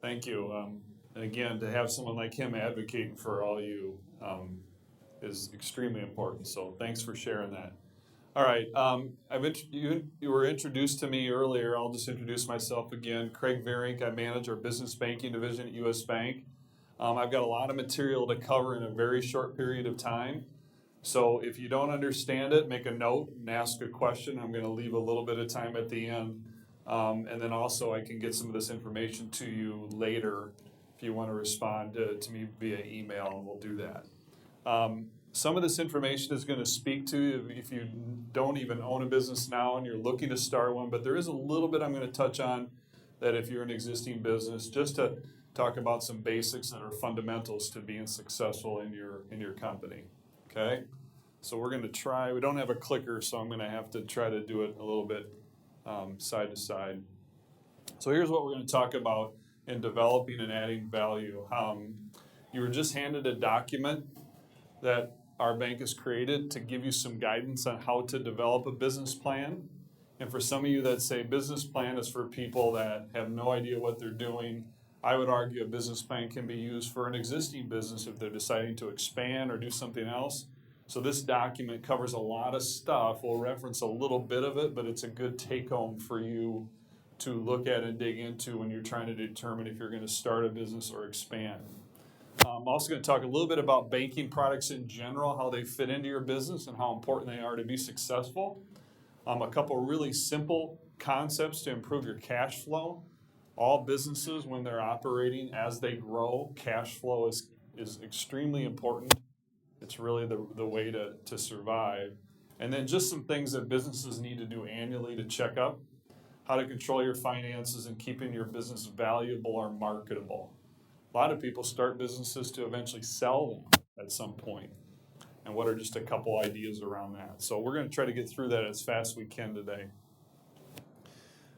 Thank you. And again, to have someone like him advocating for all you is extremely important. So thanks for sharing that. All right. You were introduced to me earlier. I'll just introduce myself again. Craig Veurink. I manage our business banking division at U.S. Bank. I've got a lot of material to cover in a very short period of time. So if you don't understand it, make a note and ask a question. I'm going to leave a little bit of time at the end. And then also I can get some of this information to you later if you want to respond to me via email, and we'll do that. Some of this information is going to speak to you if you don't even own a business now and you're looking to start one, but there is a little bit I'm going to touch on that if you're an existing business, just to talk about some basics that are fundamentals to being successful in your company. Okay? So we're going to try, we don't have a clicker, so I'm going to have to try to do it a little bit side to side. So here's what we're going to talk about in developing and adding value. You were just handed a document that our bank has created to give you some guidance on how to develop a business plan. And for some of you that say business plan is for people that have no idea what they're doing, I would argue a business plan can be used for an existing business if they're deciding to expand or do something else. So this document covers a lot of stuff. We'll reference a little bit of it, but it's a good take-home for you to look at and dig into when you're trying to determine if you're going to start a business or expand. I'm also going to talk a little bit about banking products in general, how they fit into your business and how important they are to be successful. A couple really simple concepts to improve your cash flow. All businesses, when they're operating, as they grow, cash flow is extremely important. It's really the way to survive. And then just some things that businesses need to do annually to check up, how to control your finances and keeping your business valuable or marketable. A lot of people start businesses to eventually sell them at some point. And what are just a couple ideas around that? So we're going to try to get through that as fast as we can today.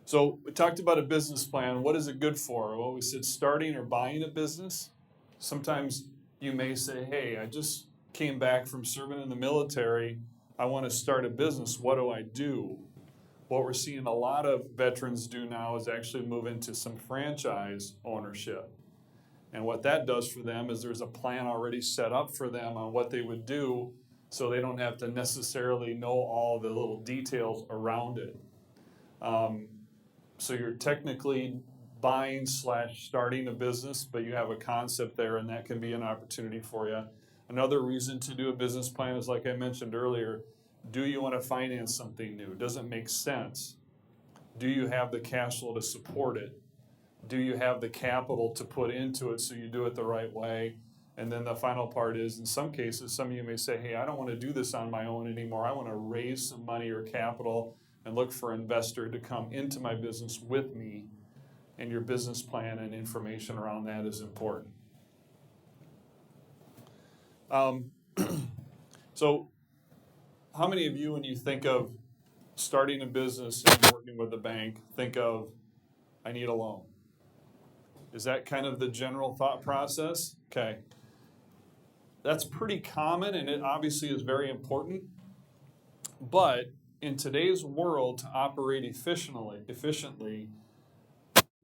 So we talked about a business plan. What is it good for? Well, we said starting or buying a business. Sometimes you may say, hey, I just came back from serving in the military. I want to start a business. What do I do? What we're seeing a lot of veterans do now is actually move into some franchise ownership. And what that does for them is there's a plan already set up for them on what they would do, so they don't have to necessarily know all the little details around it. So you're technically buying / starting a business, but you have a concept there, and that can be an opportunity for you. Another reason to do a business plan is, like I mentioned earlier, do you want to finance something new? Does it make sense? Do you have the cash flow to support it? Do you have the capital to put into it so you do it the right way? And then the final part is, in some cases, some of you may say, hey, I don't want to do this on my own anymore. I want to raise some money or capital and look for an investor to come into my business with me. And your business plan and information around that is important. So how many of you, when you think of starting a business and working with a bank, think of, I need a loan? Is that kind of the general thought process? Okay. That's pretty common, and it obviously is very important. But in today's world, to operate efficiently,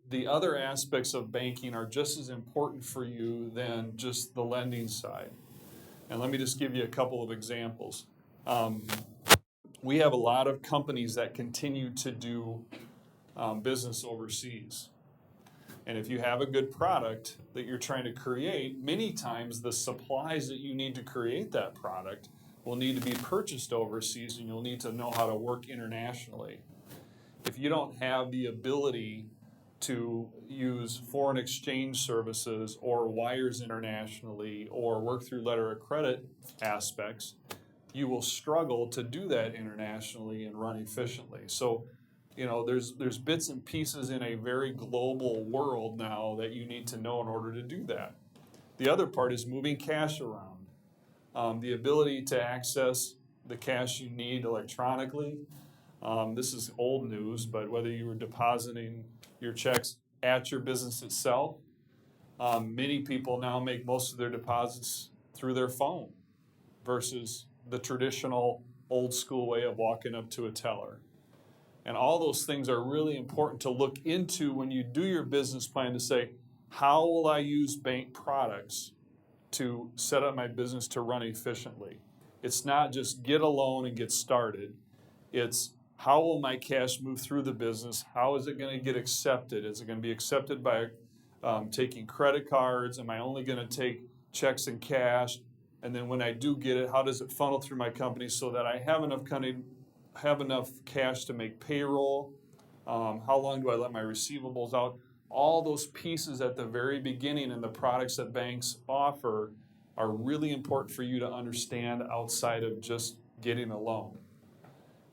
the other aspects of banking are just as important for you than just the lending side. And let me just give you a couple of examples. We have a lot of companies that continue to do business overseas. And if you have a good product that you're trying to create, many times the supplies that you need to create that product will need to be purchased overseas, and you'll need to know how to work internationally. If you don't have the ability to use foreign exchange services or wires internationally or work through letter of credit aspects, you will struggle to do that internationally and run efficiently. So, there's bits and pieces in a very global world now that you need to know in order to do that. The other part is moving cash around. The ability to access the cash you need electronically. This is old news, but whether you were depositing your checks at your business itself, many people now make most of their deposits through their phone versus the traditional old school way of walking up to a teller. And all those things are really important to look into when you do your business plan to say, how will I use bank products to set up my business to run efficiently? It's not just get a loan and get started. It's how will my cash move through the business? How is it going to get accepted? Is it going to be accepted by taking credit cards? Am I only going to take checks and cash? And then when I do get it, how does it funnel through my company so that I have enough cash to make payroll? How long do I let my receivables out? All those pieces at the very beginning and the products that banks offer are really important for you to understand outside of just getting a loan.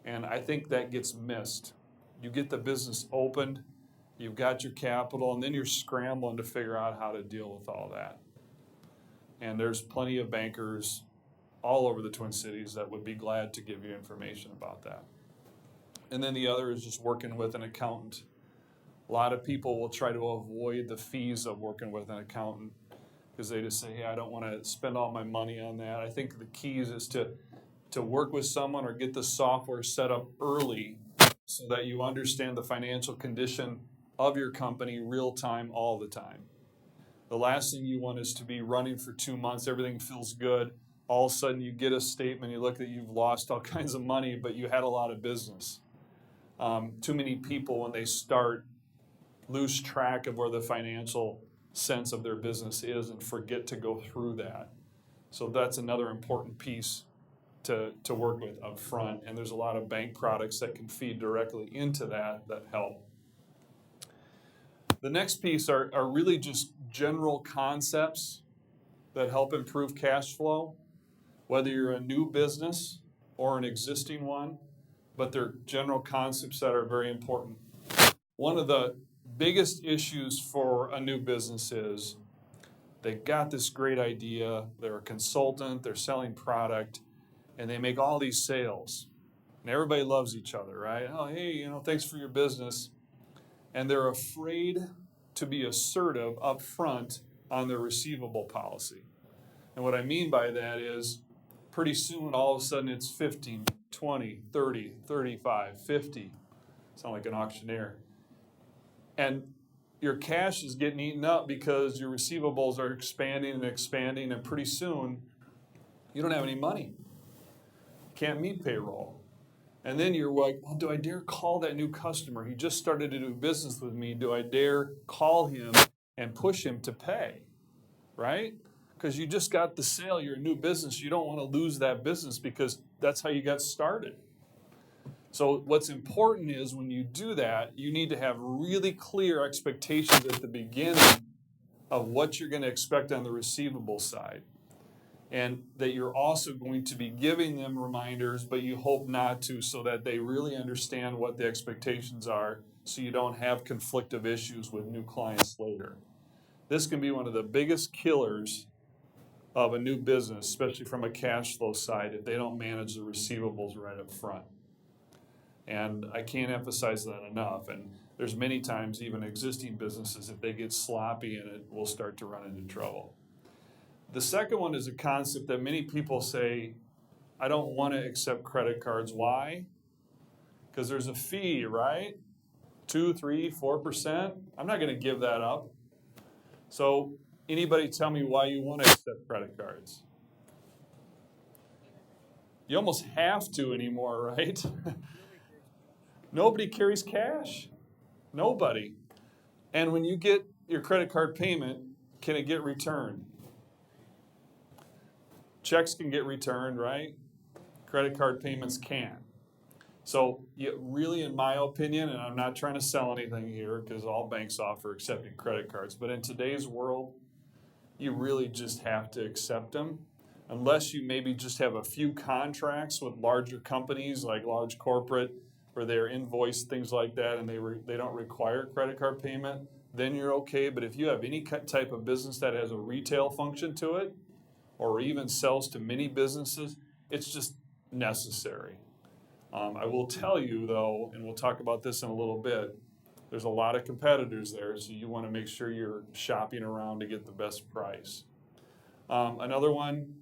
And I think that gets missed. You get the business opened, you've got your capital, and then you're scrambling to figure out how to deal with all that. And there's plenty of bankers all over the Twin Cities that would be glad to give you information about that. And then the other is just working with an accountant. A lot of people will try to avoid the fees of working with an accountant because they just say, hey, I don't want to spend all my money on that. I think the key is to work with someone or get the software set up early so that you understand the financial condition of your company real time all the time. The last thing you want is to be running for 2 months, everything feels good. All of a sudden you get a statement, you look that you've lost all kinds of money, but you had a lot of business. Too many people, when they start, lose track of where the financial sense of their business is and forget to go through that. So that's another important piece to work with up front. And there's a lot of bank products that can feed directly into that help. The next piece are really just general concepts that help improve cash flow, whether you're a new business or an existing one, but they're general concepts that are very important. One of the biggest issues for a new business is they've got this great idea, they're a consultant, they're selling product, and they make all these sales. And everybody loves each other, right? Oh, hey, thanks for your business. And they're afraid to be assertive up front on their receivable policy. And what I mean by that is pretty soon, all of a sudden, it's 15, 20, 30, 35, 50. Sound like an auctioneer. And your cash is getting eaten up because your receivables are expanding, and pretty soon, you don't have any money. Can't meet payroll. And then you're like, well, do I dare call that new customer? He just started to do business with me. Do I dare call him and push him to pay? Right? Because you just got the sale, you're a new business. You don't want to lose that business because that's how you got started. So what's important is when you do that, you need to have really clear expectations at the beginning of what you're going to expect on the receivable side. And that you're also going to be giving them reminders, but you hope not to, so that they really understand what the expectations are, so you don't have conflictive issues with new clients later. This can be one of the biggest killers of a new business, especially from a cash flow side, if they don't manage the receivables right up front. And I can't emphasize that enough. And there's many times even existing businesses, if they get sloppy in it, will start to run into trouble. The second one is a concept that many people say, I don't want to accept credit cards. Why? Because there's a fee, right? 2, 3, 4%. I'm not going to give that up. So anybody tell me why you want to accept credit cards? You almost have to anymore, right? Nobody carries cash. Nobody. And when you get your credit card payment, can it get returned? Checks can get returned, right? Credit card payments can. So you really, in my opinion, and I'm not trying to sell anything here because all banks offer accepting credit cards, but in today's world, you really just have to accept them. Unless you maybe just have a few contracts with larger companies like large corporate where they're invoiced, things like that, and they don't require credit card payment, then you're okay. But if you have any type of business that has a retail function to it, or even sells to many businesses, it's just necessary. I will tell you, though, and we'll talk about this in a little bit, there's a lot of competitors there, so you want to make sure you're shopping around to get the best price. Another one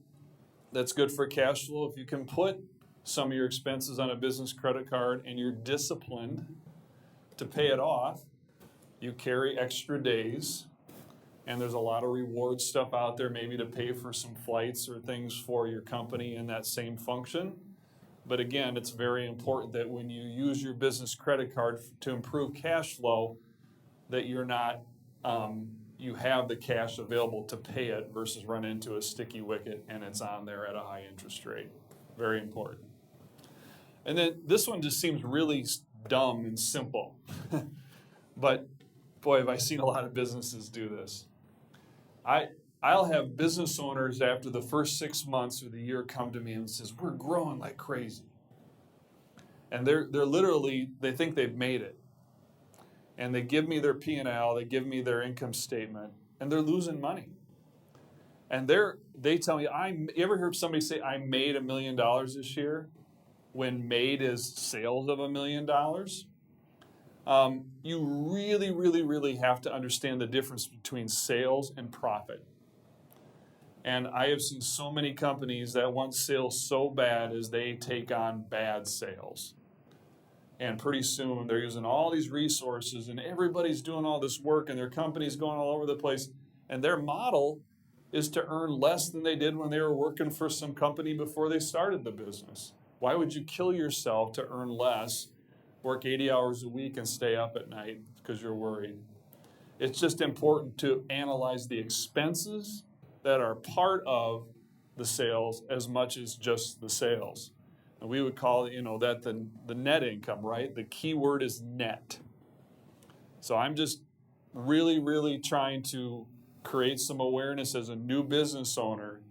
that's good for cash flow, if you can put some of your expenses on a business credit card and you're disciplined to pay it off, you carry extra days. and there's a lot of reward stuff out there, maybe to pay for some flights or things for your company in that same function. But again, it's very important that when you use your business credit card to improve cash flow, that you're not, you have the cash available to pay it versus run into a sticky wicket and it's on there at a high interest rate. Very important. And then this one just seems really dumb and simple. But boy, have I seen a lot of businesses do this. I'll have business owners after the first 6 months or the year come to me and says, we're growing like crazy. And they're literally, they think they've made it. And they give me their P&L, they give me their income statement, and they're losing money. And they tell me, you ever heard somebody say, I made $1 million this year, when made is sales of $1 million? You really, really, really have to understand the difference between sales and profit. And I have seen so many companies that want sales so bad as they take on bad sales. And pretty soon they're using all these resources and everybody's doing all this work and their company's going all over the place. And their model is to earn less than they did when they were working for some company before they started the business. Why would you kill yourself to earn less, work 80 hours a week and stay up at night because you're worried? It's just important to analyze the expenses that are part of the sales as much as just the sales. And we would call that the net income, right? The key word is net. So I'm just really, really trying to create some awareness as a new business owner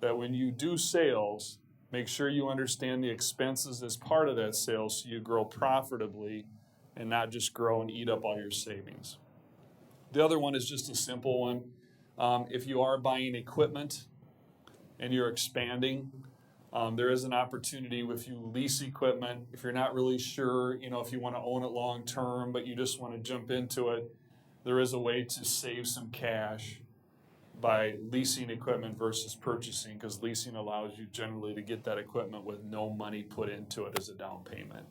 that when you do sales, make sure you understand the expenses as part of that sales so you grow profitably and not just grow and eat up all your savings. The other one is just a simple one. If you are buying equipment and you're expanding, there is an opportunity if you lease equipment, if you're not really sure, if you want to own it long term, but you just want to jump into it, there is a way to save some cash by leasing equipment versus purchasing, because leasing allows you generally to get that equipment with no money put into it as a down payment.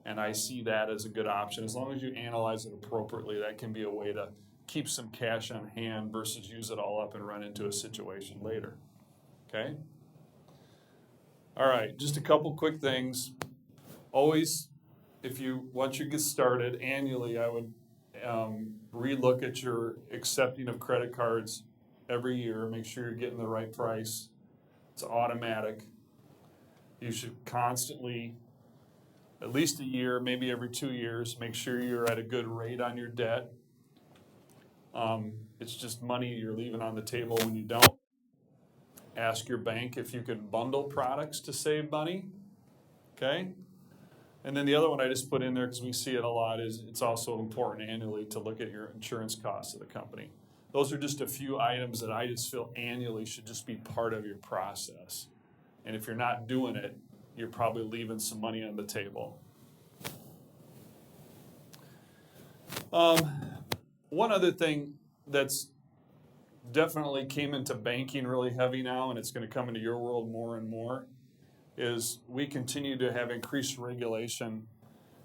And I see that as a good option. As long as you analyze it appropriately, that can be a way to keep some cash on hand versus use it all up and run into a situation later. Okay? All right, just a couple quick things. Always, once you get started annually, I would relook at your accepting of credit cards every year. Make sure you're getting the right price. It's automatic. You should constantly, at least a year, maybe every 2 years, make sure you're at a good rate on your debt. It's just money you're leaving on the table when you don't. Ask your bank if you can bundle products to save money. Okay? And then the other one I just put in there because we see it a lot is it's also important annually to look at your insurance costs of the company. Those are just a few items that I just feel annually should just be part of your process. And if you're not doing it, you're probably leaving some money on the table. One other thing that's definitely came into banking really heavy now, and it's going to come into your world more and more, is we continue to have increased regulation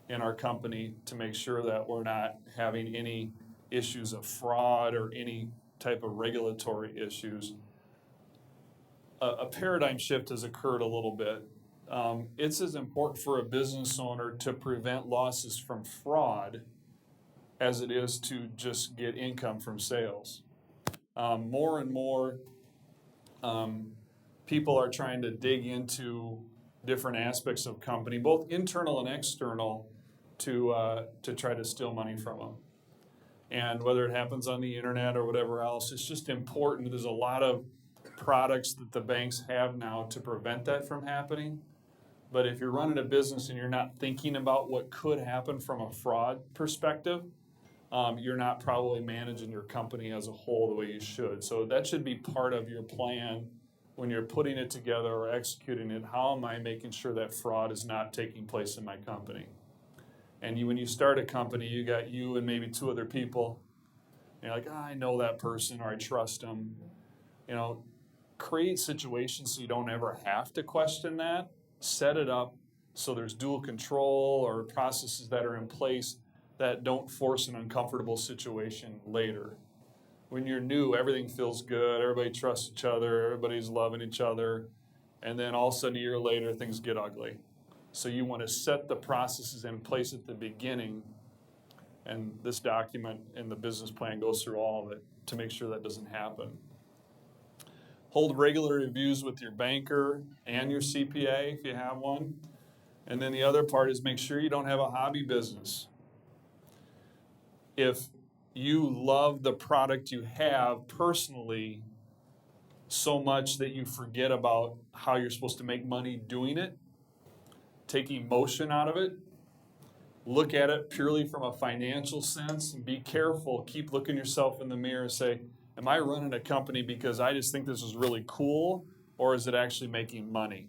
in our company to make sure that we're not having any issues of fraud or any type of regulatory issues. A paradigm shift has occurred a little bit. It's as important for a business owner to prevent losses from fraud as it is to just get income from sales. More and more people are trying to dig into different aspects of company, both internal and external, to try to steal money from them. And whether it happens on the internet or whatever else, it's just important. There's a lot of products that the banks have now to prevent that from happening. But if you're running a business and you're not thinking about what could happen from a fraud perspective, you're not probably managing your company as a whole the way you should. So that should be part of your plan when you're putting it together or executing it. How am I making sure that fraud is not taking place in my company? And when you start a company, you got you and maybe 2 other people. And you're like, I know that person or I trust them. Create situations so you don't ever have to question that. Set it up so there's dual control or processes that are in place that don't force an uncomfortable situation later. When you're new, everything feels good. Everybody trusts each other. Everybody's loving each other. And then all of a sudden, a year later, things get ugly. So you want to set the processes in place at the beginning. And this document in the business plan goes through all of it to make sure that doesn't happen. Hold regular reviews with your banker and your CPA if you have one. And then the other part is make sure you don't have a hobby business. If you love the product you have personally so much that you forget about how you're supposed to make money doing it, take emotion out of it, look at it purely from a financial sense, and be careful. Keep looking yourself in the mirror and say, am I running a company because I just think this is really cool, or is it actually making money?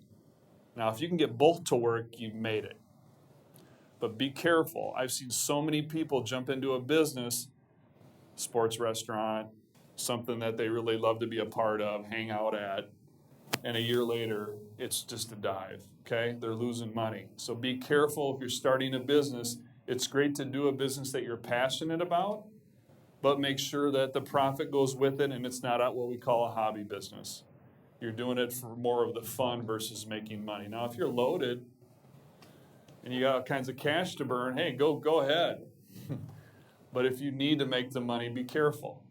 Now, if you can get both to work, you've made it. But be careful. I've seen so many people jump into a business, sports restaurant, something that they really love to be a part of, hang out at, and a year later, it's just a dive, okay? They're losing money. So be careful if you're starting a business. It's great to do a business that you're passionate about, but make sure that the profit goes with it and it's not what we call a hobby business. You're doing it for more of the fun versus making money. Now, if you're loaded and you got all kinds of cash to burn, hey, go ahead. But if you need to make the money, be careful.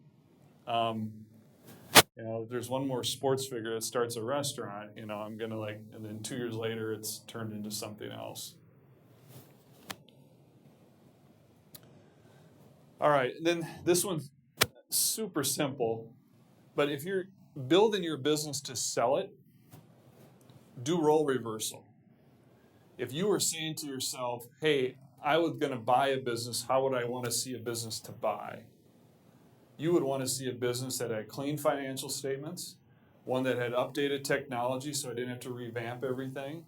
There's one more sports figure that starts a restaurant, I'm going to and then 2 years later, it's turned into something else. All right, then this one's super simple, but if you're building your business to sell it, do role reversal. If you were saying to yourself, hey, I was going to buy a business, how would I want to see a business to buy? You would want to see a business that had clean financial statements, one that had updated technology so I didn't have to revamp everything,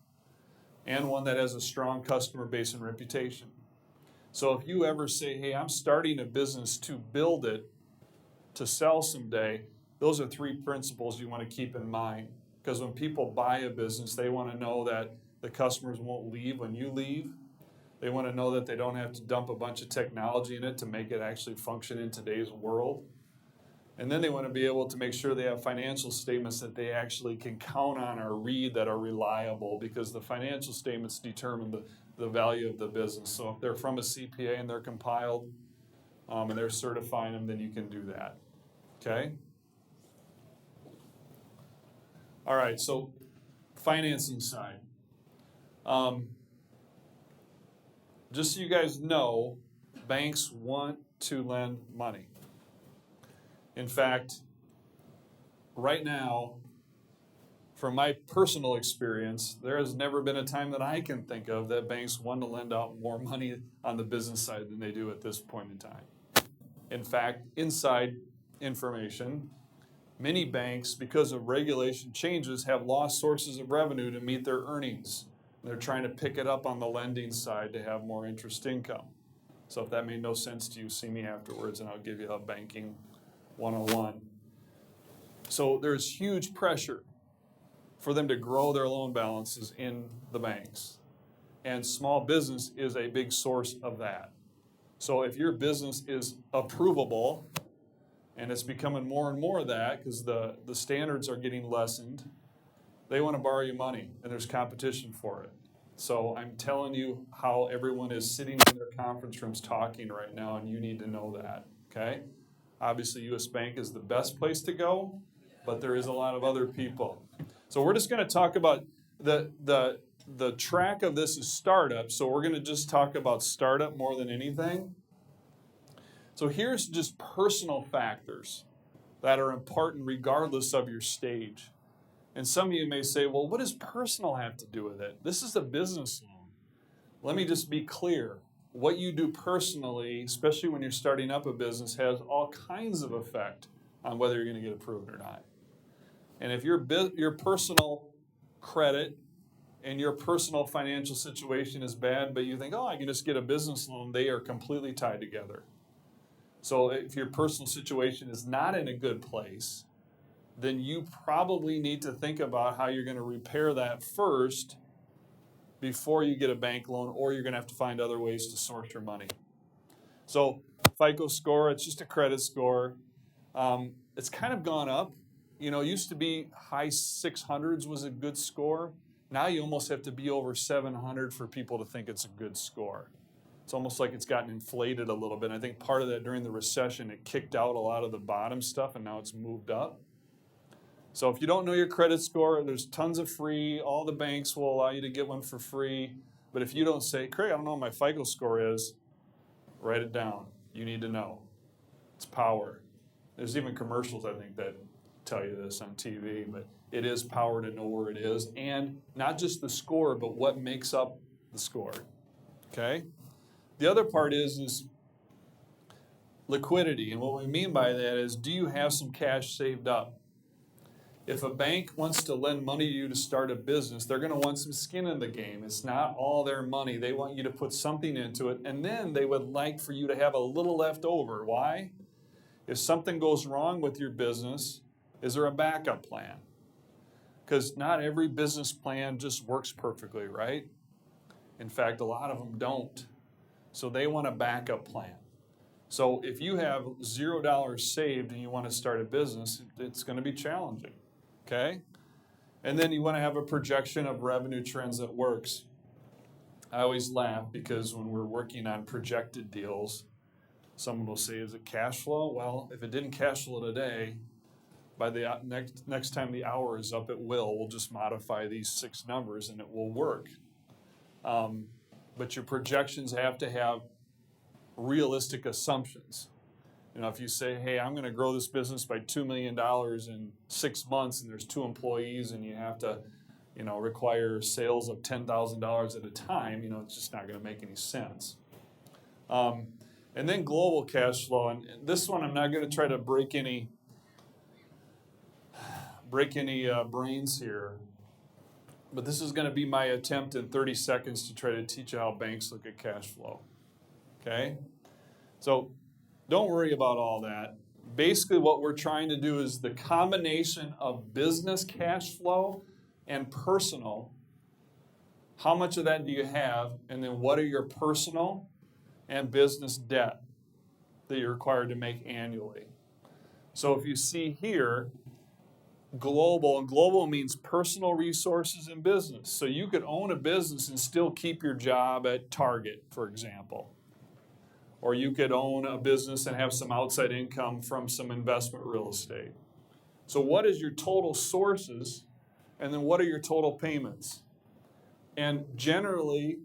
and one that has a strong customer base and reputation. So if you ever say, hey, I'm starting a business to build it, to sell someday, those are 3 principles you want to keep in mind. Because when people buy a business, they want to know that the customers won't leave when you leave. They want to know that they don't have to dump a bunch of technology in it to make it actually function in today's world. And then they want to be able to make sure they have financial statements that they actually can count on or read that are reliable, because the financial statements determine the value of the business. So if they're from a CPA and they're compiled and they're certifying them, then you can do that. Okay? All right, so financing side. Just so you guys know, banks want to lend money. In fact, right now, from my personal experience, there has never been a time that I can think of that banks want to lend out more money on the business side than they do at this point in time. In fact, inside information, many banks, because of regulation changes, have lost sources of revenue to meet their earnings. They're trying to pick it up on the lending side to have more interest income. So if that made no sense to you, see me afterwards and I'll give you a banking 101. So there's huge pressure for them to grow their loan balances in the banks. And small business is a big source of that. So if your business is approvable, and it's becoming more and more of that because the standards are getting lessened, they want to borrow you money, and there's competition for it. So I'm telling you how everyone is sitting in their conference rooms talking right now, and you need to know that, okay? Obviously, U.S. Bank is the best place to go, but there is a lot of other people. So we're just going to talk about the track of this is startup, so we're going to just talk about startup more than anything. So here's just personal factors that are important regardless of your stage. And some of you may say, well, what does personal have to do with it? This is a business loan. Let me just be clear. What you do personally, especially when you're starting up a business, has all kinds of effect on whether you're going to get approved or not. And if your personal credit and your personal financial situation is bad, but you think, oh, I can just get a business loan, they are completely tied together. So if your personal situation is not in a good place, then you probably need to think about how you're going to repair that first before you get a bank loan, or you're going to have to find other ways to source your money. So FICO score, it's just a credit score. It's kind of gone up. You know, it used to be high 600s was a good score. Now you almost have to be over 700 for people to think it's a good score. It's almost like it's gotten inflated a little bit. And I think part of that during the recession, it kicked out a lot of the bottom stuff and now it's moved up. So if you don't know your credit score, there's tons of free. All the banks will allow you to get one for free. But if you don't say, Craig, I don't know what my FICO score is, write it down. You need to know. It's power. There's even commercials, I think, that tell you this on TV, but it is power to know where it is. And not just the score, but what makes up the score. Okay? The other part is liquidity. And what we mean by that is, do you have some cash saved up? If a bank wants to lend money to you to start a business, they're going to want some skin in the game. It's not all their money. They want you to put something into it, and then they would like for you to have a little left over. Why? If something goes wrong with your business, is there a backup plan? Because not every business plan just works perfectly, right? In fact, a lot of them don't. So they want a backup plan. So if you have $0 saved and you want to start a business, it's going to be challenging. Okay? And then you want to have a projection of revenue trends that works. I always laugh because when we're working on projected deals, someone will say, is it cash flow? Well, if it didn't cash flow today, by the next time the hour is up, it will. We'll just modify these 6 numbers and it will work. But your projections have to have realistic assumptions. You know, if you say, hey, I'm going to grow this business by $2 million in 6 months and there's 2 employees and you have to, you know, require sales of $10,000 at a time, you know, it's just not going to make any sense. And then global cash flow. And this one, I'm not going to try to break any brains here. But this is going to be my attempt in 30 seconds to try to teach you how banks look at cash flow. Okay? So don't worry about all that. Basically, what we're trying to do is the combination of business cash flow and personal. How much of that do you have? And then what are your personal and business debt that you're required to make annually? So if you see here, global, and global means personal resources and business. So you could own a business and still keep your job at Target, for example. Or you could own a business and have some outside income from some investment real estate. So what is your total sources, and then what are your total payments? And generally,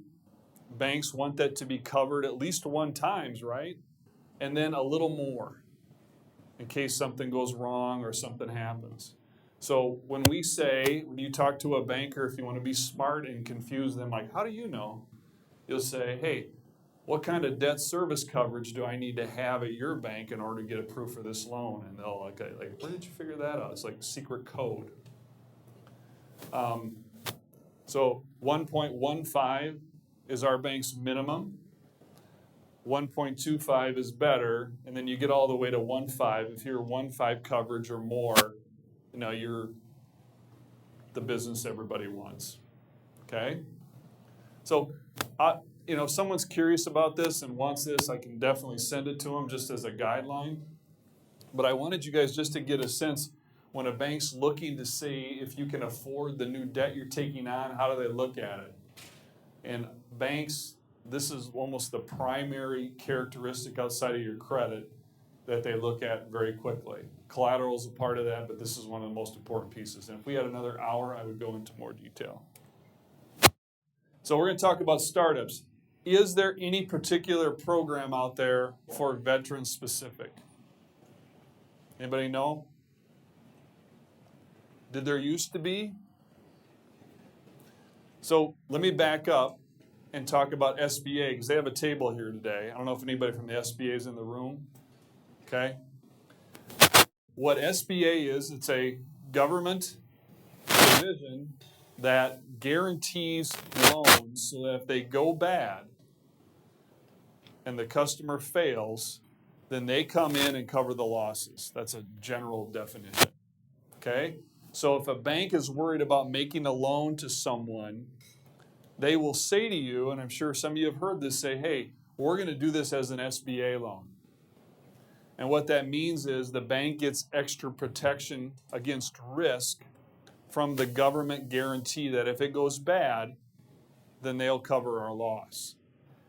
banks want that to be covered at least 1 time, right? And then a little more in case something goes wrong or something happens. So when you talk to a banker, if you want to be smart and confuse them, like, how do you know? You'll say, hey, what kind of debt service coverage do I need to have at your bank in order to get approved for this loan? And they'll like, where did you figure that out? It's like secret code. So 1.15 is our bank's minimum. 1.25 is better, and then you get all the way to 1.5. If you're 1.5 coverage or more, you know, you're the business everybody wants. Okay? So, you know, if someone's curious about this and wants this, I can definitely send it to them just as a guideline. But I wanted you guys just to get a sense when a bank's looking to see if you can afford the new debt you're taking on, how do they look at it? And banks, this is almost the primary characteristic outside of your credit that they look at very quickly. Collateral is a part of that, but this is one of the most important pieces. And if we had another hour, I would go into more detail. So we're going to talk about startups. Is there any particular program out there for veterans specific? Anybody know? Did there used to be? So let me back up and talk about SBA, because they have a table here today. I don't know if anybody from the SBA is in the room. Okay? What SBA is, it's a government provision that guarantees loans so that if they go bad and the customer fails, then they come in and cover the losses. That's a general definition. Okay? So if a bank is worried about making a loan to someone, they will say to you, and I'm sure some of you have heard this, say, hey, we're going to do this as an SBA loan. And what that means is the bank gets extra protection against risk from the government guarantee that if it goes bad, then they'll cover our loss.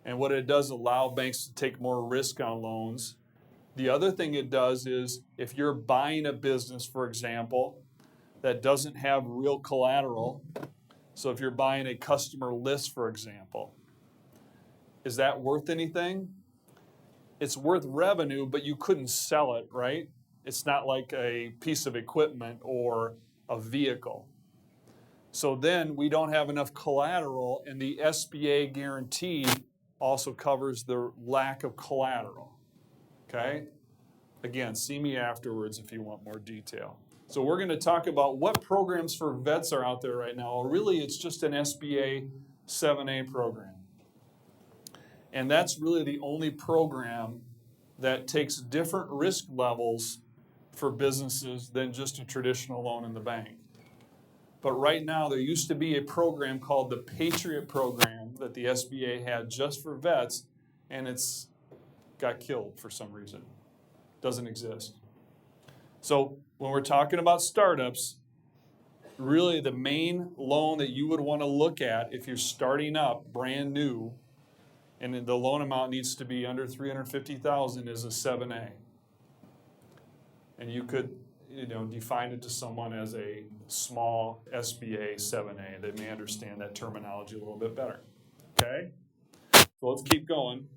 And what it does allow banks to take more risk on loans. The other thing it does is if you're buying a business, for example, that doesn't have real collateral, so if you're buying a customer list, for example, is that worth anything? It's worth revenue, but you couldn't sell it, right? It's not like a piece of equipment or a vehicle. So then we don't have enough collateral, and the SBA guarantee also covers the lack of collateral, okay? Again, see me afterwards if you want more detail. So we're going to talk about what programs for vets are out there right now. Well, really, it's just an SBA 7A program. And that's really the only program that takes different risk levels for businesses than just a traditional loan in the bank. But right now, there used to be a program called the Patriot Program that the SBA had just for vets, and it's got killed for some reason. Doesn't exist. So when we're talking about startups, really the main loan that you would want to look at if you're starting up brand new, and the loan amount needs to be under $350,000, is a 7A. And you could, define it to someone as a small SBA 7A. They may understand that terminology a little bit better. Okay? So let's keep going.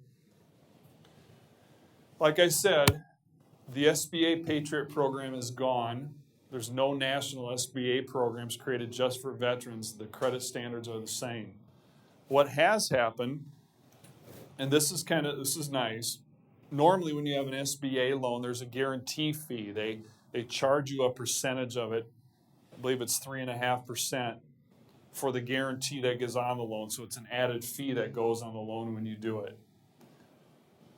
Like I said, the SBA Patriot Program is gone. There's no national SBA programs created just for veterans. The credit standards are the same. What has happened, and this is nice. Normally when you have an SBA loan, there's a guarantee fee. They charge you a percentage of it. I believe it's 3.5% for the guarantee that goes on the loan. So it's an added fee that goes on the loan when you do it.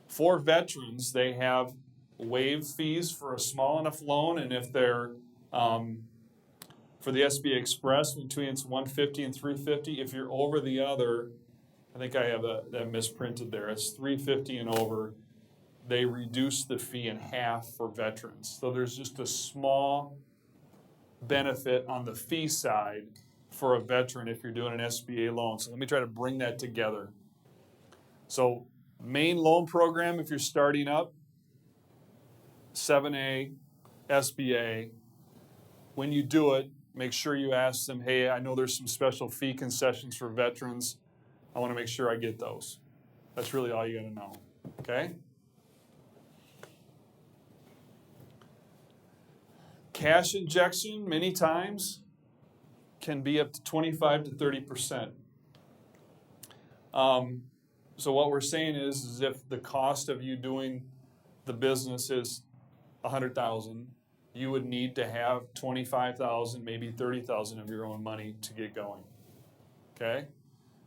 For veterans, they have waived fees for a small enough loan, and if they're for the SBA Express, between it's $150 and $350. If you're over the other, I think I have that misprinted there. It's $350 and over. They reduce the fee in half for veterans. So there's just a small benefit on the fee side for a veteran if you're doing an SBA loan. So let me try to bring that together. So main loan program if you're starting up, 7A, SBA. When you do it, make sure you ask them, hey, I know there's some special fee concessions for veterans. I want to make sure I get those. That's really all you got to know, okay? Cash injection, many times, can be up to 25 to 30%. So what we're saying is if the cost of you doing the business is $100,000, you would need to have $25,000, maybe $30,000 of your own money to get going. Okay?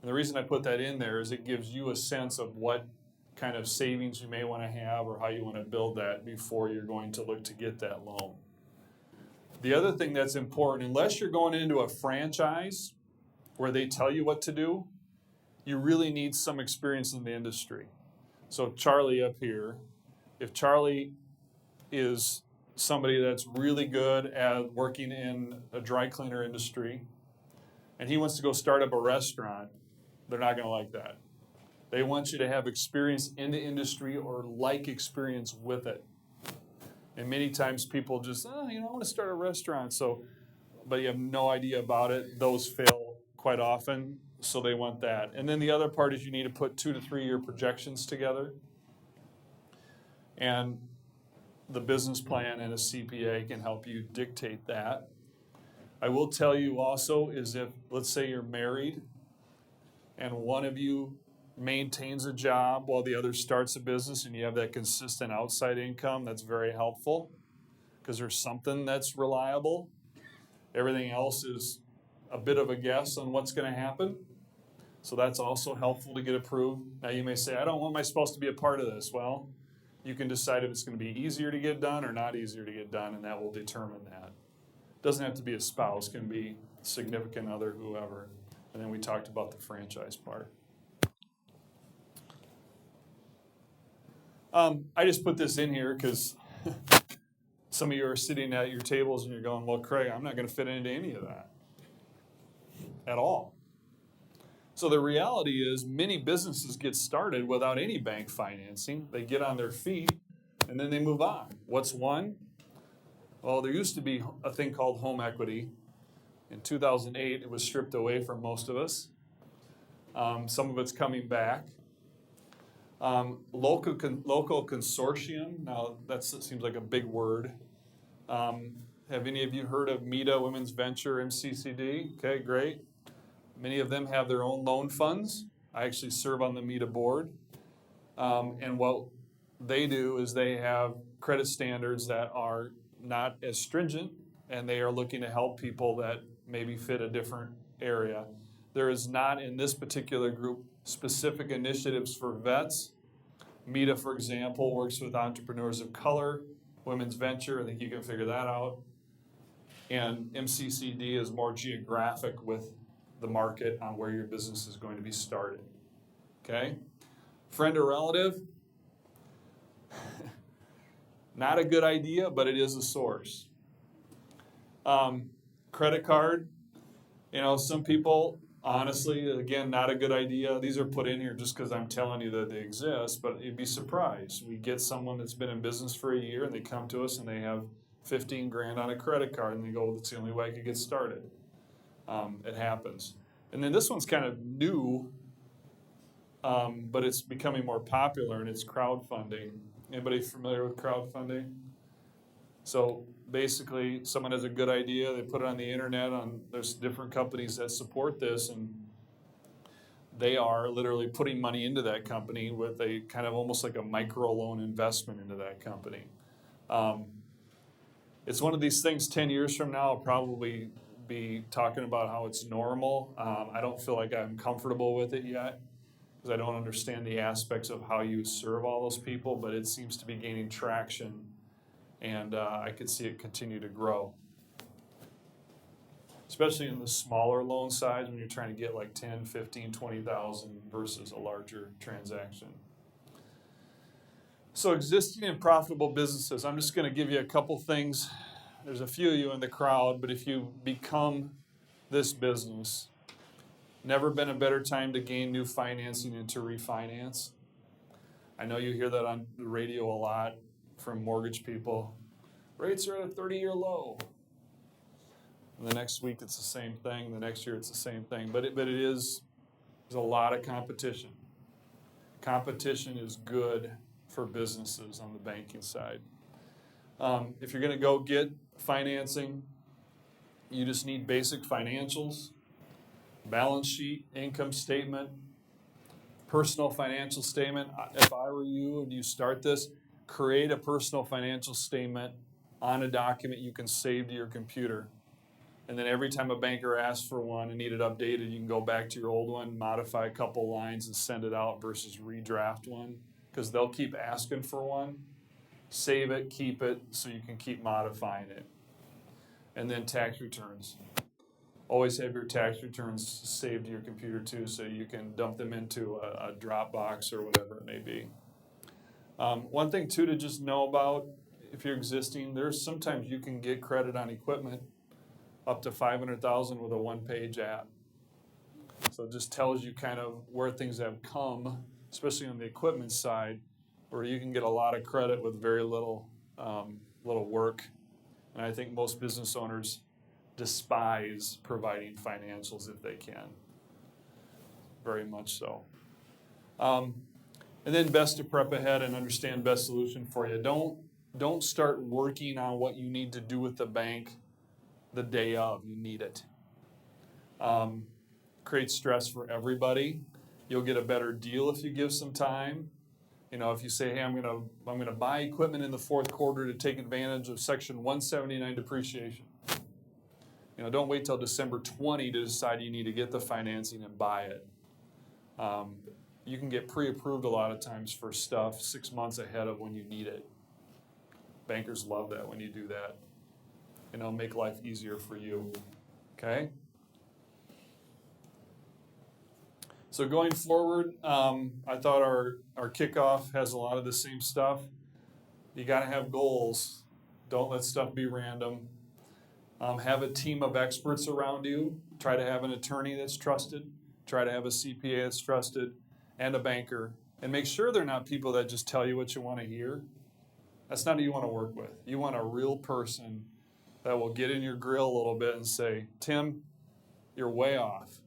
And the reason I put that in there is it gives you a sense of what kind of savings you may want to have or how you want to build that before you're going to look to get that loan. The other thing that's important, unless you're going into a franchise where they tell you what to do, you really need some experience in the industry. So Charlie up here, if Charlie is somebody that's really good at working in a dry cleaner industry and he wants to go start up a restaurant, they're not going to like that. They want you to have experience in the industry or like experience with it. And many times people just, I want to start a restaurant. But you have no idea about it. Those fail quite often, so they want that. And then the other part is you need to put 2 to 3 year projections together. And the business plan and a CPA can help you dictate that. I will tell you also is if, let's say you're married and one of you maintains a job while the other starts a business and you have that consistent outside income, that's very helpful because there's something that's reliable. Everything else is a bit of a guess on what's going to happen. So that's also helpful to get approved. Now you may say, I don't want my spouse to be a part of this. Well, you can decide if it's going to be easier to get done or not easier to get done, and that will determine that. It doesn't have to be a spouse, it can be a significant other, whoever. And then we talked about the franchise part. I just put this in here because some of you are sitting at your tables and you're going, well, Craig, I'm not going to fit into any of that at all. So the reality is many businesses get started without any bank financing. They get on their feet and then they move on. What's one? Well, there used to be a thing called home equity. In 2008, it was stripped away from most of us. Some of it's coming back. Local consortium, now that seems like a big word. Have any of you heard of MEDA, Women's Venture, MCCD? Okay, great. Many of them have their own loan funds. I actually serve on the MEDA board. And what they do is they have credit standards that are not as stringent, and they are looking to help people that maybe fit a different area. There is not in this particular group specific initiatives for vets. MEDA, for example, works with entrepreneurs of color. Women's Venture, I think you can figure that out. And MCCD is more geographic with the market on where your business is going to be started. Okay? Friend or relative? Not a good idea, but it is a source. Credit card, some people, honestly, again, not a good idea. These are put in here just because I'm telling you that they exist, but you'd be surprised. We get someone that's been in business for a year and they come to us and they have 15 grand on a credit card and they go, that's the only way I could get started. It happens. And then this one's kind of new, but it's becoming more popular, and it's crowdfunding. Anybody familiar with crowdfunding? So basically, someone has a good idea, they put it on the internet, there's different companies that support this, and they are literally putting money into that company with a kind of almost like a micro loan investment into that company. It's one of these things 10 years from now, I'll probably be talking about how it's normal. I don't feel like I'm comfortable with it yet because I don't understand the aspects of how you serve all those people, but it seems to be gaining traction, and I could see it continue to grow. Especially in the smaller loan size when you're trying to get like 10, 15, 20,000 versus a larger transaction. So existing and profitable businesses, I'm just going to give you a couple things. There's a few of you in the crowd, but if you become this business, never been a better time to gain new financing and to refinance. I know you hear that on the radio a lot from mortgage people. Rates are at a 30-year low. And the next week it's the same thing. The next year it's the same thing. But there's a lot of competition. Competition is good for businesses on the banking side. If you're going to go get financing, you just need basic financials, balance sheet, income statement, personal financial statement. If I were you and you start this, create a personal financial statement on a document you can save to your computer. And then every time a banker asks for one and need it updated, you can go back to your old one, modify a couple lines and send it out versus redraft one, because they'll keep asking for one. Save it, keep it, so you can keep modifying it. And then tax returns. Always have your tax returns saved to your computer too, so you can dump them into a Dropbox or whatever it may be. One thing too to just know about, if you're existing, there's sometimes you can get credit on equipment up to $500,000 with a one-page app. So it just tells you kind of where things have come, especially on the equipment side, where you can get a lot of credit with very little work. And I think most business owners despise providing financials if they can. Very much so. And then best to prep ahead and understand best solution for you. Don't start working on what you need to do with the bank the day of. You need it. Creates stress for everybody. You'll get a better deal if you give some time. If you say, hey, I'm gonna buy equipment in the fourth quarter to take advantage of Section 179 depreciation. Don't wait till December 20 to decide you need to get the financing and buy it. You can get pre-approved a lot of times for stuff 6 months ahead of when you need it. Bankers love that when you do that. It'll make life easier for you. Okay? So going forward, I thought our kickoff has a lot of the same stuff. You got to have goals. Don't let stuff be random. Have a team of experts around you. Try to have an attorney that's trusted. Try to have a CPA that's trusted and a banker. And make sure they're not people that just tell you what you want to hear. That's not who you want to work with. You want a real person that will get in your grill a little bit and say, Tim, you're way off.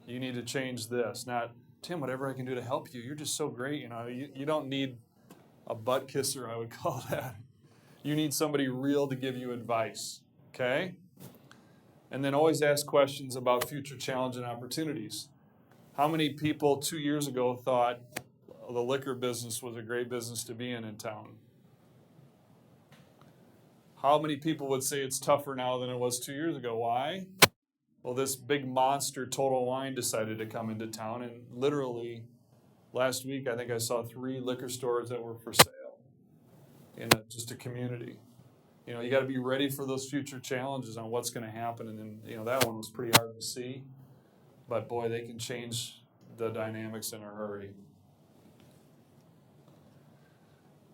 You need to change this. Not, Tim, whatever I can do to help you. You're just so great. You don't need a butt kisser, I would call that. You need somebody real to give you advice. Okay? And then always ask questions about future challenge and opportunities. How many people 2 years ago thought the liquor business was a great business to be in town? How many people would say it's tougher now than it was 2 years ago? Why? Well, this big monster Total Wine decided to come into town, and literally last week I think I saw 3 liquor stores that were for sale in just a community. You got to be ready for those future challenges on what's going to happen, and then that one was pretty hard to see, but boy, they can change the dynamics in a hurry.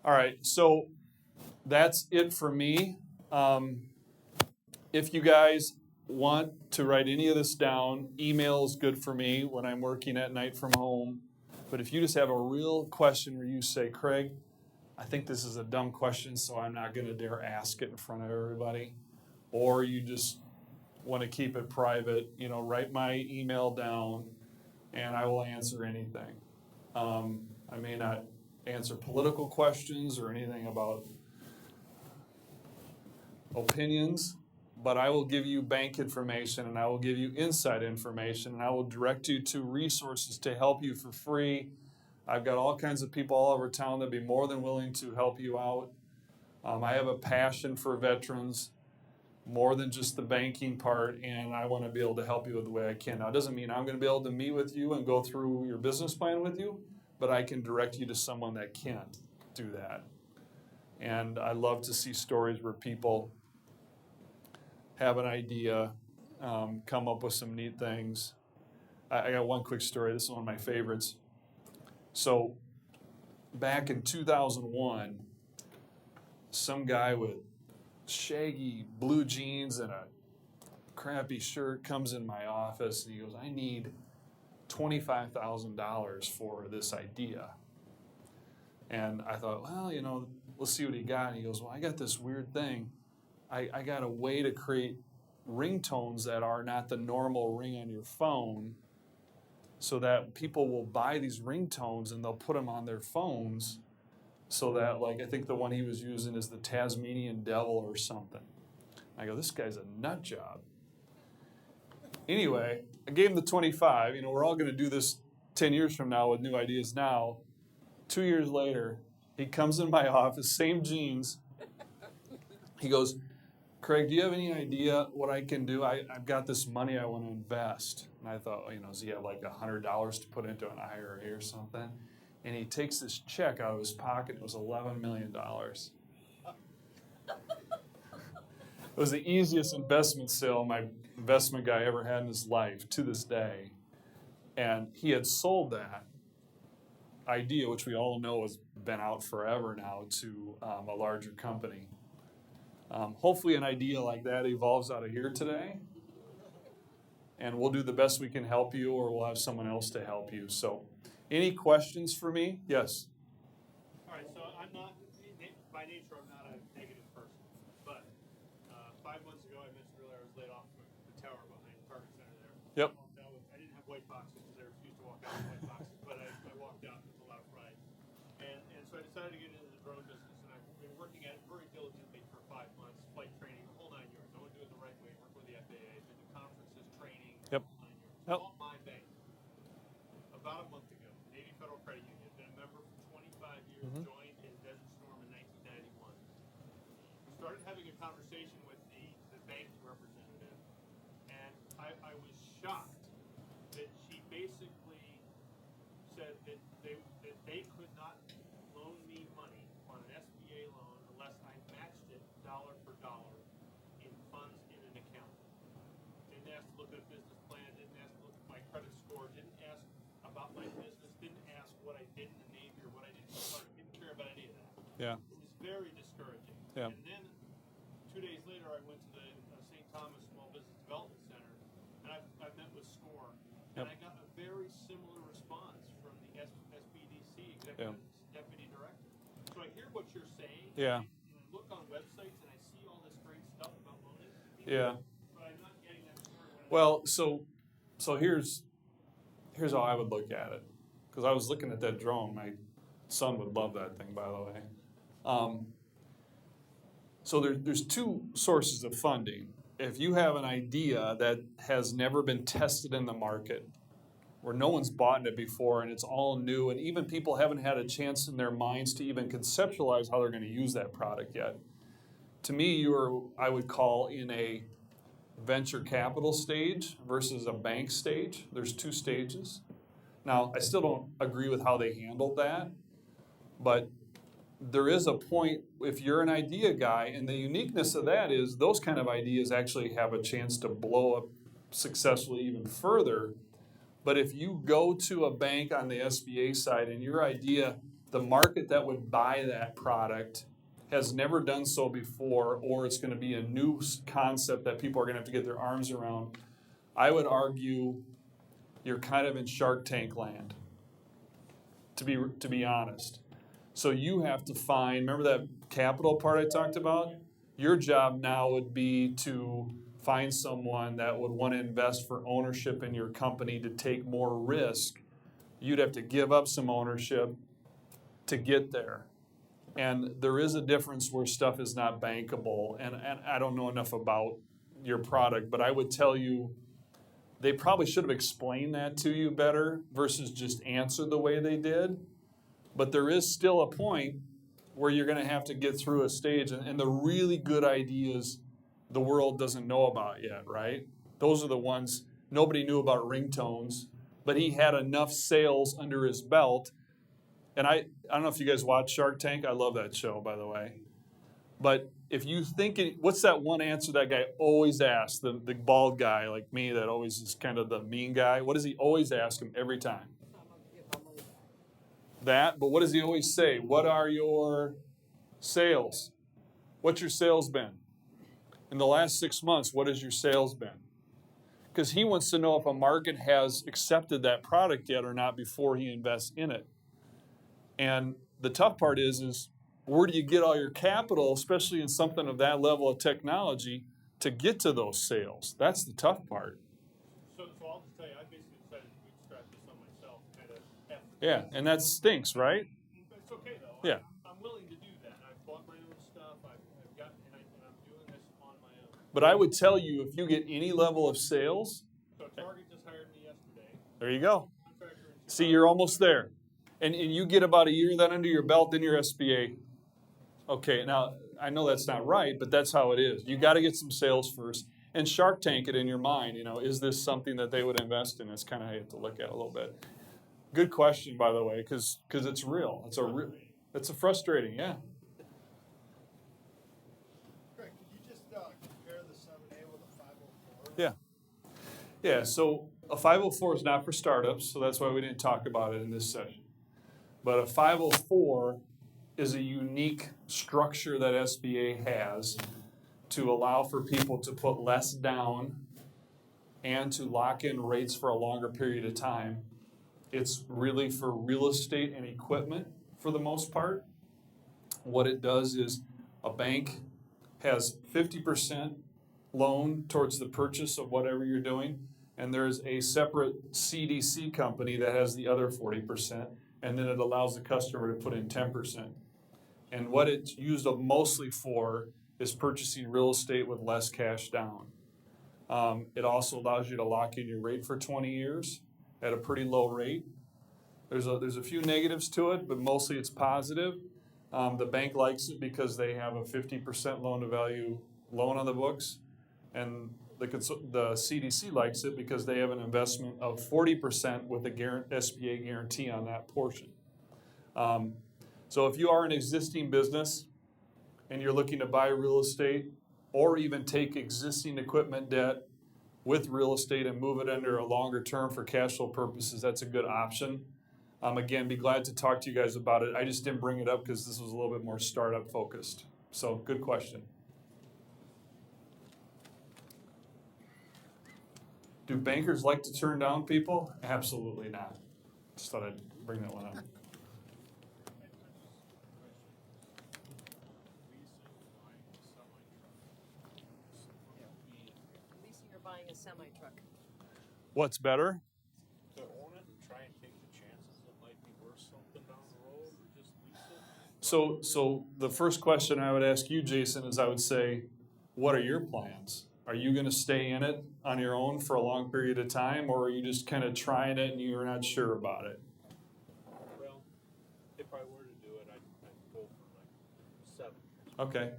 All right, so that's it for me. If you guys want to write any of this down, email is good for me when I'm working at night from home. But if you just have a real question where you say, Craig, I think this is a dumb question, so I'm not going to dare ask it in front of everybody, or you just want to keep it private, write my email down and I will answer anything. I may not answer political questions or anything about opinions, but I will give you bank information and I will give you inside information and I will direct you to resources to help you for free. I've got all kinds of people all over town that would be more than willing to help you out. I have a passion for veterans, more than just the banking part, and I want to be able to help you with the way I can. Now, it doesn't mean I'm going to be able to meet with you and go through your business plan with you, but I can direct you to someone that can do that. And I love to see stories where people have an idea, come up with some neat things. I got one quick story. This is one of my favorites. So back in 2001, some guy with shaggy blue jeans and a crappy shirt comes in my office and he goes, I need $25,000 for this idea. And I thought, well, let's see what he got. And he goes, well, I got this weird thing. I got a way to create ringtones that are not the normal ring on your phone, so that people will buy these ringtones and they'll put them on their phones, so that, I think the one he was using is the Tasmanian Devil or something. I go, this guy's a nut job. Anyway, I gave him the 25. We're all going to do this 10 years from now with new ideas now. 2 years later, he comes in my office, same jeans. He goes, Craig, do you have any idea what I can do? I've got this money I want to invest. And I thought, does he have $100 to put into an IRA or something? And he takes this check out of his pocket. It was $11 million. It was the easiest investment sale my investment guy ever had in his life to this day. And he had sold that idea, which we all know has been out forever now, to a larger company. Hopefully an idea like that evolves out of here today. And we'll do the best we can help you, or we'll have someone else to help you. So, any questions for me? Yes? All right, so I'm not, by nature, I'm not a negative person. But 5 months ago, I mentioned earlier, I was laid off from the tower behind the Target Center there. Yep. I didn't have white boxes because I refused to walk out with white boxes, but I walked out with a lot of pride. And so I decided to get into the drone business, and I've been working at it very diligently for 5 months, flight training, the whole 9 yards. I want to do it the right way, work with the FAA, been to conferences, training, Yep. the whole 9 yards. Yep. All my bank. About a month ago, Navy Federal Credit Union, been a member for 25 years, joined in Desert Storm in 1991. We started having a conversation with the banking representative, and I was shocked that she basically said that they could not loan me money on an SBA loan unless I matched it dollar for dollar in funds in an account. Didn't ask to look at a business plan, didn't ask to look at my credit score, didn't ask about Yeah. is very discouraging. Yeah. And then 2 days later, I went to the St. Thomas Small Business Development Center, and I met with SCORE, and I got a very similar response from the SBDC executive deputy director. So I hear what you're saying. Yeah. And I look on websites and I see all this great stuff about loan institutions. Yeah. But I'm not getting that story. Well, so here's how I would look at it, because I was looking at that drone. My son would love that thing, by the way. So there's two sources of funding. If you have an idea that has never been tested in the market, where no one's bought it before and it's all new, and even people haven't had a chance in their minds to even conceptualize how they're going to use that product yet, to me, I would call in a venture capital stage versus a bank stage. There's two stages. Now, I still don't agree with how they handled that, but there is a point if you're an idea guy, and the uniqueness of that is those kind of ideas actually have a chance to blow up successfully even further. But if you go to a bank on the SBA side and your idea, the market that would buy that product has never done so before, or it's going to be a new concept that people are going to have to get their arms around, I would argue you're kind of in Shark Tank land, to be honest. So you have to find, remember that capital part I talked about? Your job now would be to find someone that would want to invest for ownership in your company to take more risk. You'd have to give up some ownership to get there. And there is a difference where stuff is not bankable. And I don't know enough about your product, but I would tell you they probably should have explained that to you better versus just answer the way they did. But there is still a point where you're going to have to get through a stage, and the really good ideas the world doesn't know about yet, right? Those are the ones nobody knew about ringtones, but he had enough sales under his belt. And I don't know if you guys watch Shark Tank. I love that show, by the way. But if you think, what's that one answer that guy always asks, the bald guy like me that always is kind of the mean guy? What does he always ask him every time? That, but what does he always say? What are your sales? What's your sales been? In the last 6 months, what has your sales been? Because he wants to know if a market has accepted that product yet or not before he invests in it. And the tough part is where do you get all your capital, especially in something of that level of technology, to get to those sales? That's the tough part. So I'll just tell you, I basically decided to bootstrap this on myself, kind of. Yeah, and that stinks, right? It's okay though. Yeah. I'm willing to do that. I've bought my own stuff. I've got, and I'm doing this on my own. But I would tell you, if you get any level of sales, So Target just hired me yesterday. there you go. Contractor in See, you're almost there. And you get about a year of that under your belt, then you're SBA. Okay, now, I know that's not right, but that's how it is. You got to get some sales first. And Shark Tank it in your mind, is this something that they would invest in? That's kind of how you have to look at it a little bit. Good question, by the way, because it's real. It's a frustrating, yeah. Greg, could you just compare the 7A with a 504? Yeah. Yeah, so a 504 is not for startups, so that's why we didn't talk about it in this session. But a 504 is a unique structure that SBA has to allow for people to put less down and to lock in rates for a longer period of time. It's really for real estate and equipment for the most part. What it does is a bank has 50% loan towards the purchase of whatever you're doing, and there's a separate CDC company that has the other 40%, and then it allows the customer to put in 10%. And what it's used mostly for is purchasing real estate with less cash down. It also allows you to lock in your rate for 20 years at a pretty low rate. There's a few negatives to it, but mostly it's positive. The bank likes it because they have a 50% loan to value loan on the books, and the CDC likes it because they have an investment of 40% with a SBA guarantee on that portion. So if you are an existing business and you're looking to buy real estate or even take existing equipment debt with real estate and move it under a longer term for cash flow purposes, that's a good option. Again, be glad to talk to you guys about it. I just didn't bring it up because this was a little bit more startup focused. So, good question. Do bankers like to turn down people? Absolutely not. Just thought I'd bring that one up. Leasing or buying a semi-truck. What's better? To own it and try and take the chances it might be worth something down the road, or just lease it? So the first question I would ask you, Jason, is I would say, what are your plans? Are you going to stay in it on your own for a long period of time, or are you just kind of trying it and you're not sure about it? Well, if I were to do it, I'd go for like 7 years. Okay.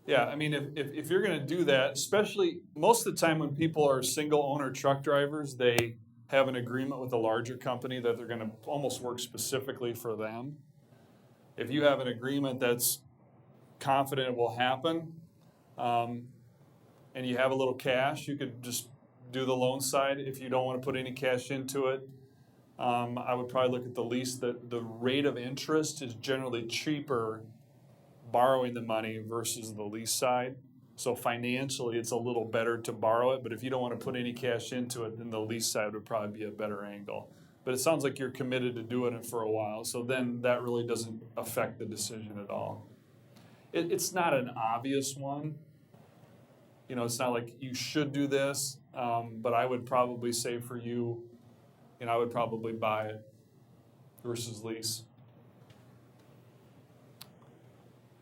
Yeah, I mean, if you're going to do that, especially most of the time when people are single owner truck drivers, they have an agreement with a larger company that they're going to almost work specifically for them. If you have an agreement that's confident it will happen, and you have a little cash, you could just do the loan side. If you don't want to put any cash into it, I would probably look at the lease. The rate of interest is generally cheaper borrowing the money versus the lease side. So financially, it's a little better to borrow it. But if you don't want to put any cash into it, then the lease side would probably be a better angle. But it sounds like you're committed to doing it for a while. So then that really doesn't affect the decision at all. It's not an obvious one. You know, it's not like you should do this. But I would probably say for you, I would probably buy it versus lease.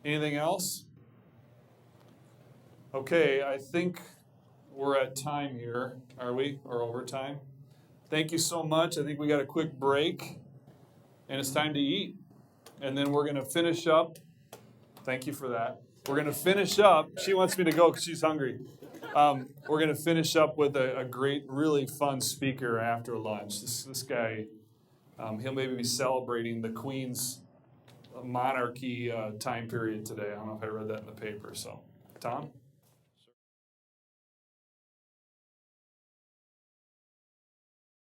Anything else? Okay, I think we're at time here. Are we? Or overtime? Thank you so much. I think we got a quick break, and it's time to eat. And then we're going to finish up. Thank you for that. We're going to finish up. She wants me to go because she's hungry. We're going to finish up with a great, really fun speaker after lunch. This guy, he'll maybe be celebrating the Queen's monarchy time period today. I don't know if I read that in the paper. So, Tom?